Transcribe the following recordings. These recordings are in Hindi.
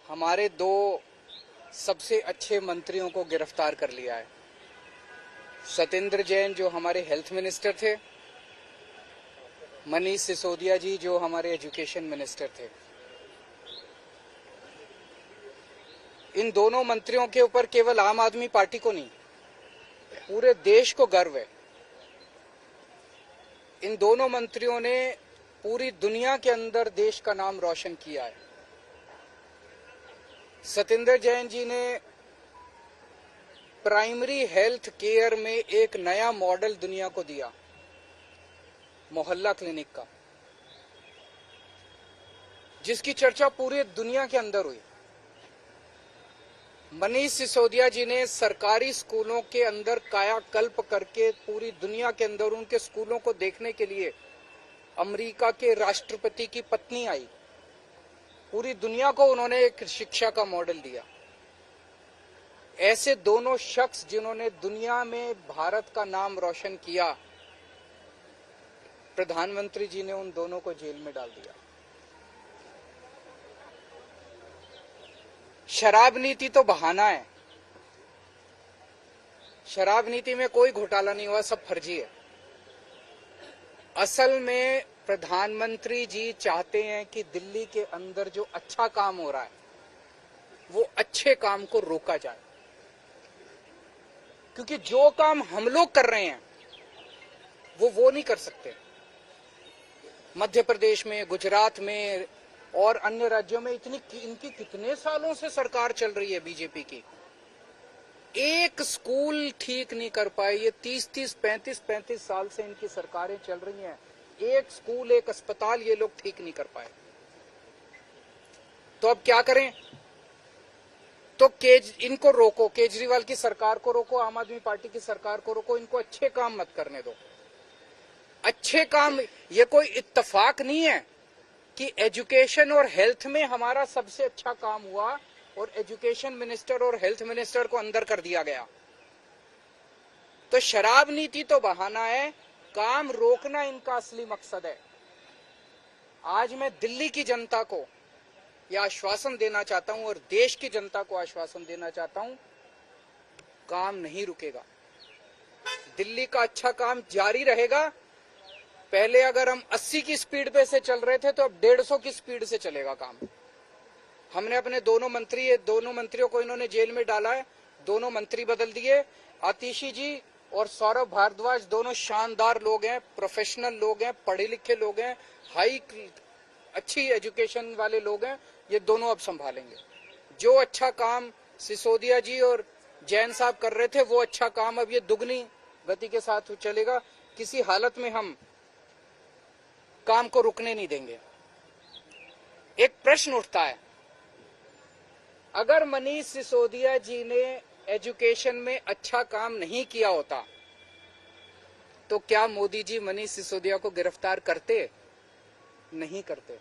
हमारे दो सबसे अच्छे मंत्रियों को गिरफ्तार कर लिया है। सत्येंद्र जैन जो हमारे हेल्थ मिनिस्टर थे, मनीष सिसोदिया जी जो हमारे एजुकेशन मिनिस्टर थे। इन दोनों मंत्रियों के ऊपर केवल आम आदमी पार्टी को नहीं, पूरे देश को गर्व है। इन दोनों मंत्रियों ने पूरी दुनिया के अंदर देश का नाम रोशन किया है। सत्येंद्र जैन जी ने प्राइमरी हेल्थ केयर में एक नया मॉडल दुनिया को दिया, मोहल्ला क्लिनिक का, जिसकी चर्चा पूरी दुनिया के अंदर हुई। मनीष सिसोदिया जी ने सरकारी स्कूलों के अंदर कायाकल्प करके पूरी दुनिया के अंदर उनके स्कूलों को देखने के लिए अमेरिका के राष्ट्रपति की पत्नी आई। पूरी दुनिया को उन्होंने एक शिक्षा का मॉडल दिया। ऐसे दोनों शख्स जिन्होंने दुनिया में भारत का नाम रोशन किया, प्रधानमंत्री जी ने उन दोनों को जेल में डाल दिया। शराब नीति तो बहाना है। शराब नीति में कोई घोटाला नहीं हुआ, सब फर्जी है। असल में प्रधानमंत्री जी चाहते हैं कि दिल्ली के अंदर जो अच्छा काम हो रहा है वो अच्छे काम को रोका जाए, क्योंकि जो काम हम लोग कर रहे हैं वो नहीं कर सकते। मध्य प्रदेश में, गुजरात में और अन्य राज्यों में इनकी कितने सालों से सरकार चल रही है बीजेपी की, एक स्कूल ठीक नहीं कर पाई। ये 30-30, 35-35 साल से इनकी सरकारें चल रही हैं, एक स्कूल, एक अस्पताल ये लोग ठीक नहीं कर पाए। तो अब क्या करें? तो इनको रोको, केजरीवाल की सरकार को रोको, आम आदमी पार्टी की सरकार को रोको, इनको अच्छे काम मत करने दो। अच्छे काम, ये कोई इत्तेफाक नहीं है कि एजुकेशन और हेल्थ में हमारा सबसे अच्छा काम हुआ और एजुकेशन मिनिस्टर और हेल्थ मिनिस्टर को अंदर कर दिया गया। तो शराब नीति तो बहाना है, काम रोकना इनका असली मकसद है। आज मैं दिल्ली की जनता को यह आश्वासन देना चाहता हूं और देश की जनता को आश्वासन देना चाहता हूं, काम नहीं रुकेगा। दिल्ली का अच्छा काम जारी रहेगा। पहले अगर हम 80 की स्पीड पे से चल रहे थे तो अब 150 की स्पीड से चलेगा काम। हमने अपने दोनों मंत्रियों को इन्होंने जेल में डाला है, दोनों मंत्री बदल दिए। आतिशी जी और सौरभ भारद्वाज दोनों शानदार लोग हैं, प्रोफेशनल लोग हैं, पढ़े लिखे लोग हैं, अच्छी एजुकेशन वाले लोग हैं। ये दोनों अब संभालेंगे। जो अच्छा काम सिसोदिया जी और जैन साहब कर रहे थे वो अच्छा काम अब ये दुगनी गति के साथ चलेगा। किसी हालत में हम काम को रुकने नहीं देंगे। एक प्रश्न उठता है, अगर मनीष सिसोदिया जी ने एजुकेशन में अच्छा काम नहीं किया होता तो क्या मोदी जी मनीष सिसोदिया को गिरफ्तार करते? नहीं करते।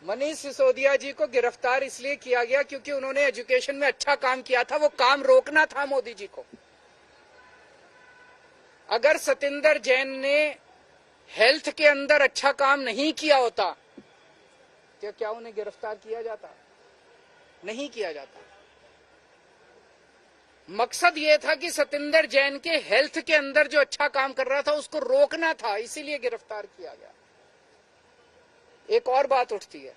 मनीष सिसोदिया जी को गिरफ्तार इसलिए किया गया क्योंकि उन्होंने एजुकेशन में अच्छा काम किया था, वो काम रोकना था मोदी जी को। अगर सत्येंद्र जैन ने हेल्थ के अंदर अच्छा काम नहीं किया होता तो क्या उन्हें गिरफ्तार किया जाता? नहीं किया जाता। मकसद यह था कि सत्येंद्र जैन के हेल्थ के अंदर जो अच्छा काम कर रहा था उसको रोकना था, इसीलिए गिरफ्तार किया गया। एक और बात उठती है,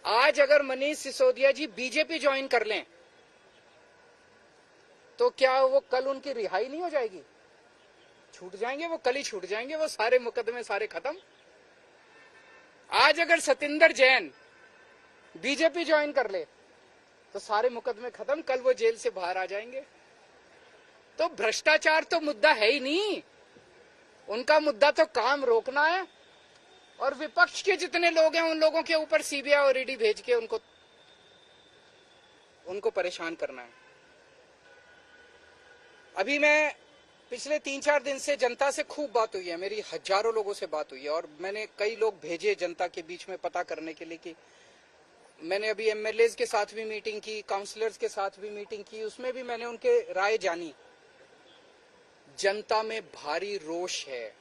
आज अगर मनीष सिसोदिया जी बीजेपी ज्वाइन कर लें तो क्या वो कल उनकी रिहाई नहीं हो जाएगी? छूट जाएंगे वो, कल ही छूट जाएंगे वो, सारे मुकदमे सारे खत्म। आज अगर सत्येंद्र जैन बीजेपी ज्वाइन कर ले तो सारे मुकदमे खत्म, कल वो जेल से बाहर आ जाएंगे। तो भ्रष्टाचार तो मुद्दा है ही नहीं, उनका मुद्दा तो काम रोकना है। और विपक्ष के जितने लोग हैं उन लोगों के ऊपर सीबीआई और ईडी भेज के उनको परेशान करना है। अभी मैं पिछले 3-4 दिन से जनता से खूब बात हुई है, मेरी हजारों लोगों से बात हुई है और मैंने कई लोग भेजे जनता के बीच में पता करने के लिए कि मैंने अभी एमएलएज के साथ भी मीटिंग की, काउंसलर्स के साथ भी मीटिंग की, उसमें भी मैंने उनके राय जानी। जनता में भारी रोष है,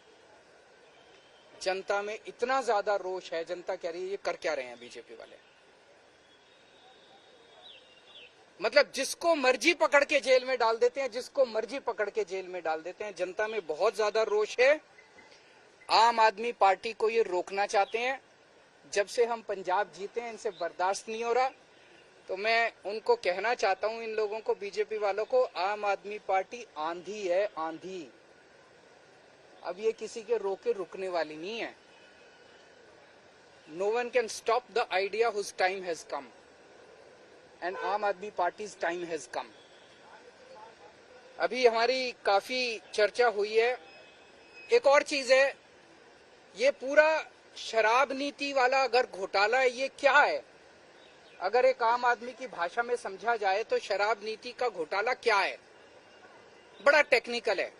जनता में इतना ज्यादा रोष है, जनता कह रही है ये कर क्या रहे हैं बीजेपी वाले। मतलब जिसको मर्जी पकड़ के जेल में डाल देते हैं, जिसको मर्जी पकड़ के जेल में डाल देते हैं। जनता में बहुत ज्यादा रोष है। आम आदमी पार्टी को ये रोकना चाहते हैं। जब से हम पंजाब जीते हैं इनसे बर्दाश्त नहीं हो रहा। तो मैं उनको कहना चाहता हूं, इन लोगों को, बीजेपी वालों को, आम आदमी पार्टी आंधी है, आंधी। अब ये किसी के रोके रुकने वाली नहीं है। No one can stop the idea whose time has come and Aam Aadmi parties time has कम। अभी हमारी काफी चर्चा हुई है। एक और चीज है, ये पूरा शराब नीति वाला अगर घोटाला है, ये क्या है? अगर एक आम आदमी की भाषा में समझा जाए तो शराब नीति का घोटाला क्या है? बड़ा टेक्निकल है,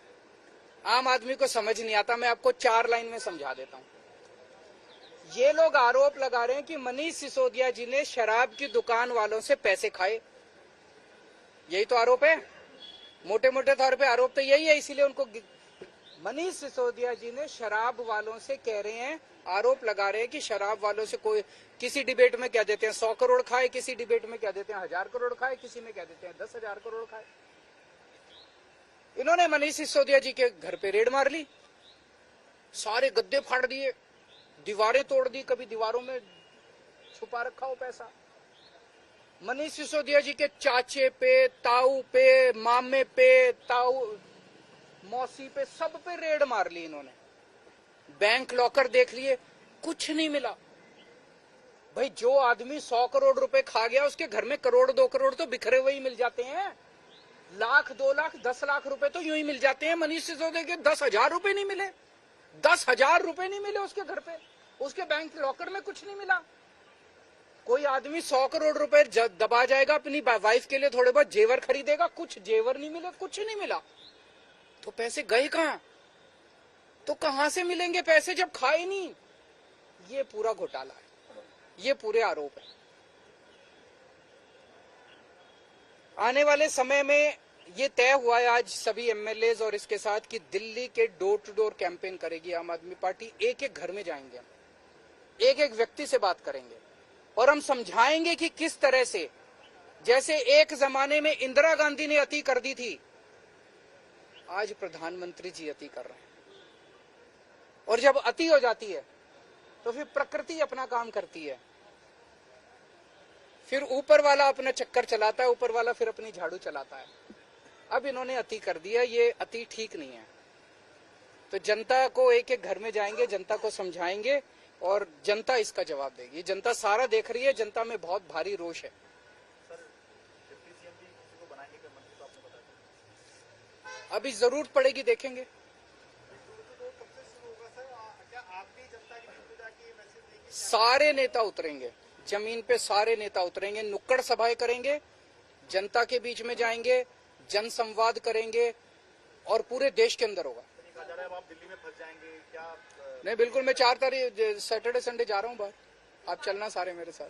आम आदमी को समझ नहीं आता। मैं आपको 4 लाइन में समझा देता हूं। ये लोग आरोप लगा रहे हैं कि मनीष सिसोदिया जी ने शराब की दुकान वालों से पैसे खाए। यही तो आरोप है, मोटे मोटे तौर पे आरोप तो यही है। इसीलिए उनको मनीष सिसोदिया जी ने शराब वालों से कह रहे हैं, आरोप लगा रहे हैं कि शराब वालों से कोई किसी डिबेट में कह देते हैं 100 करोड़ खाए, किसी डिबेट में कह देते हैं 1000 करोड़ खाए, किसी में कह देते हैं 10,000 करोड़ खाए। इन्होंने मनीष सिसोदिया जी के घर पे रेड मार ली, सारे गद्दे फाड़ दिए, दीवारें तोड़ दी, कभी दीवारों में छुपा रखा हो पैसा। मनीष सिसोदिया जी के चाचे पे, ताऊ पे, मामे पे, ताऊ मौसी पे, सब पे रेड मार ली इन्होंने। बैंक लॉकर देख लिए, कुछ नहीं मिला। भाई जो आदमी 100 करोड़ रुपए खा गया, उसके घर में करोड़ 2 करोड़ तो बिखरे हुए ही मिल जाते हैं। लाख 2 लाख 10 लाख रुपए तो यूं ही मिल जाते हैं। मनीष सिसोदिया के 10,000 रुपए नहीं मिले, 10,000 रुपए नहीं मिले उसके घर पे, उसके बैंक लॉकर में कुछ नहीं मिला। कोई आदमी 100 करोड़ रुपए दबा जाएगा, अपनी वाइफ के लिए थोड़े बहुत जेवर खरीदेगा, कुछ जेवर नहीं मिले, कुछ नहीं मिला। तो पैसे गए कहां? तो कहां से मिलेंगे पैसे जब खाए नहीं? ये पूरा घोटाला है, ये पूरे आरोप है। आने वाले समय में ये तय हुआ है आज सभी एमएलए और इसके साथ कि दिल्ली के डोर टू डोर कैंपेन करेगी आम आदमी पार्टी। एक एक घर में जाएंगे हम, एक एक व्यक्ति से बात करेंगे और हम समझाएंगे कि किस तरह से, जैसे एक जमाने में इंदिरा गांधी ने अति कर दी थी, आज प्रधानमंत्री जी अति कर रहे हैं। और जब अति हो जाती है तो फिर प्रकृति अपना काम करती है, फिर ऊपर वाला अपना चक्कर चलाता है, ऊपर वाला फिर अपनी झाड़ू चलाता है। अब इन्होंने अति कर दिया, ये अति ठीक नहीं है। तो जनता को एक एक घर में जाएंगे, जनता को समझाएंगे और जनता इसका जवाब देगी। जनता सारा देख रही है, जनता में बहुत भारी रोष है। अभी जरूरत पड़ेगी, देखेंगे। सारे नेता उतरेंगे जमीन पे, सारे नेता उतरेंगे, नुक्कड़ सभाएं करेंगे, जनता के बीच में जाएंगे, जन संवाद करेंगे और पूरे देश के अंदर होगा। आप दिल्ली में फंस जाएंगे क्या? नहीं, बिल्कुल। मैं 4 तारीख सैटरडे संडे जा रहा हूँ बाहर, आप चलना सारे मेरे साथ।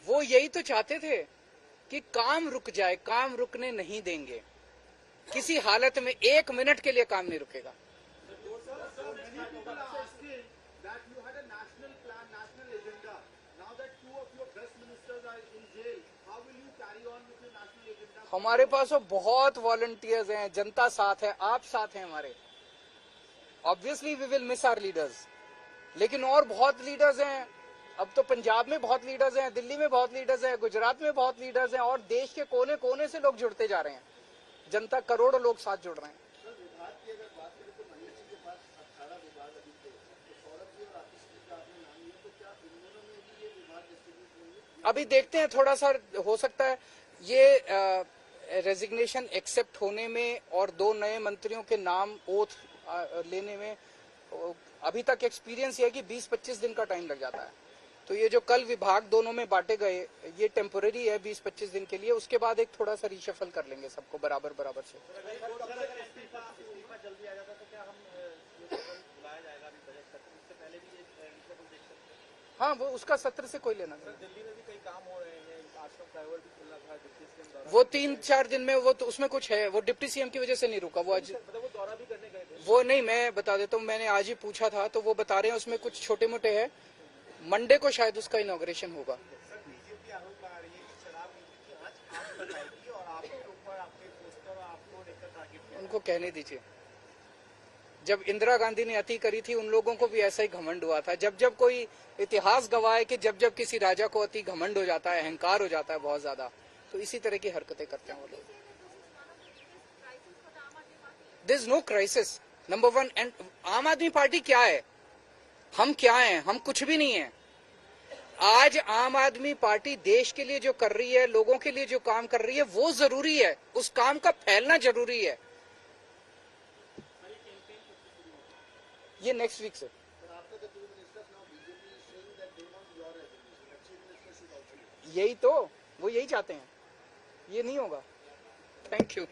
वो यही तो चाहते थे कि काम रुक जाए, काम रुकने नहीं देंगे किसी हालत में, 1 मिनट के लिए काम नहीं रुकेगा। हमारे पास बहुत वॉलंटियर्स हैं, जनता साथ है, आप साथ हैं हमारे। Obviously we will miss our leaders, लेकिन और बहुत लीडर्स हैं। अब तो पंजाब में बहुत लीडर्स हैं, दिल्ली में बहुत लीडर्स हैं, गुजरात में बहुत लीडर्स हैं और देश के कोने कोने से लोग जुड़ते जा रहे हैं। जनता, करोड़ों लोग साथ जुड़ रहे हैं। अभी देखते हैं, थोड़ा सा हो सकता है ये रेजिग्नेशन एक्सेप्ट होने में और 2 नए मंत्रियों के नाम ओथ लेने में अभी तक एक्सपीरियंस ये है कि 20-25 दिन का टाइम लग जाता है। तो ये जो कल विभाग दोनों में बांटे गए, ये टेम्पोररी है 20-25 दिन के लिए। उसके बाद एक थोड़ा सा रिशफल कर लेंगे सबको बराबर बराबर से। हाँ, वो उसका सत्र से कोई लेना नहीं। दिल्ली में भी कई काम हो रहे हैं, आश्रम फ्लाईओवर भी खुला था डिप्टी सीएम द्वारा। वो 3-4 दिन में, वो तो उसमें कुछ है, वो डिप्टी सीएम की वजह से नहीं रुका। वो आज मतलब वो दौरा भी करने गए थे। वो नहीं, मैं बता देता हूँ, मैंने आज ही पूछा था तो वो बता रहे हैं उसमें कुछ छोटे मोटे है, मंडे को शायद उसका इनॉग्रेशन होगा। सर, बीजेपी आरोप लगा रही है कि शराब नीति की जांच आप बताएगी और आपके ऊपर आपके पोस्टर और आपको लेकर टारगेट किया। उनको कहने दीजिए, जब इंदिरा गांधी ने अति करी थी उन लोगों को भी ऐसा ही घमंड हुआ था। जब जब कोई इतिहास गवाह है कि जब जब किसी राजा को अति घमंड हो जाता है, अहंकार हो जाता है बहुत ज्यादा, तो इसी तरह की हरकतें करते हैं वो लोग। This no crisis number one. And Aam Aadmi party क्या है, हम क्या हैं? हम कुछ भी नहीं है। आज आम आदमी पार्टी देश के लिए जो कर रही है, लोगों के लिए जो काम कर रही है, वो जरूरी है। उस काम का फैलना जरूरी है। ये नेक्स्ट वीक से। यही तो, वो यही चाहते हैं। ये नहीं होगा। Thank you.